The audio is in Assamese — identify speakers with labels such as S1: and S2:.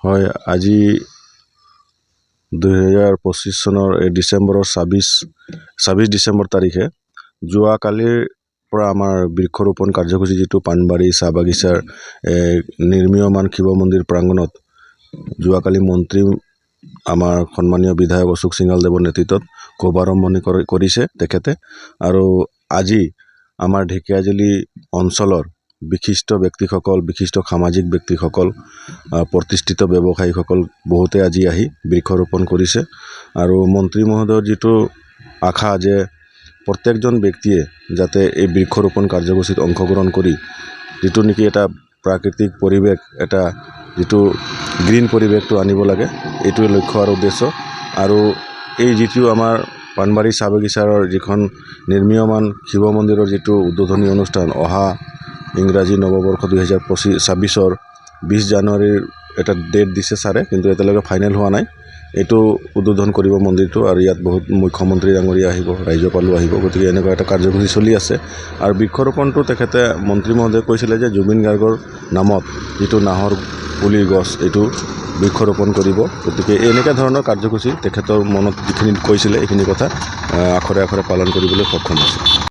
S1: হয়, আজি 2025 চনৰ ডিচেম্বৰৰ 26 ডিচেম্বৰ তাৰিখে যোৱাকালিৰ পৰা আমাৰ বৃক্ষৰোপণ কাৰ্যসূচী যিটো পাণবাৰী চাহ বাগিচাৰ নিৰ্মীয়মান শিৱ মন্দিৰ প্ৰাংগণত যোৱাকালি মন্ত্ৰী আমাৰ সন্মানীয় বিধায়ক অশোক সিংহালদেৱৰ নেতৃত্বত শুভাৰম্ভণি কৰিছে তেখেতে। আৰু আজি আমাৰ ঢেকিয়াজুলি অঞ্চলৰ বিশিষ্ট ব্যক্তিসকল, বিশিষ্ট সামাজিক ব্যক্তিসকল, প্ৰতিষ্ঠিত ব্যৱসায়ীসকল বহুতে আজি আহি বৃক্ষৰোপণ কৰিছে। আৰু মন্ত্ৰী মহোদয়ৰ যিটো আশা যে প্ৰত্যেকজন ব্যক্তিয়ে যাতে এই বৃক্ষৰোপণ কাৰ্যসূচীত অংশগ্ৰহণ কৰি যিটো নেকি এটা প্ৰাকৃতিক পৰিৱেশ, এটা যিটো গ্ৰীণ পৰিৱেশটো আনিব লাগে, এইটোৱে লক্ষ্য আৰু উদ্দেশ্য। আৰু এই যিটো আমাৰ পাণবাৰী চাহ বাগিচাৰ যিখন নিৰ্মীয়মান শিৱ মন্দিৰৰ যিটো উদ্বোধনী অনুষ্ঠান অহা ইংৰাজী নৱবৰ্ষ 2026 20 জানুৱাৰীৰ এটা ডেট দিছে ছাৰে, কিন্তু এতিয়ালৈকে ফাইনেল হোৱা নাই। এইটো উদ্বোধন কৰিব মন্দিৰটো, আৰু ইয়াত বহুত মুখ্যমন্ত্ৰী ডাঙৰীয়া আহিব, ৰাজ্যপালো আহিব। গতিকে এনেকুৱা এটা কাৰ্যসূচী চলি আছে। আৰু বৃক্ষৰোপণটো তেখেতে মন্ত্ৰী মহোদয়ে কৈছিলে যে জুবিন গাৰ্গৰ নামত যিটো নাহৰ পুলিৰ গছ, এইটো বৃক্ষৰোপণ কৰিব। গতিকে এনেকুৱা ধৰণৰ কাৰ্যসূচী তেখেতৰ মনত যিখিনি কৈছিলে এইখিনি কথা আখৰে আখৰে পালন কৰিবলৈ সক্ষম হৈছে।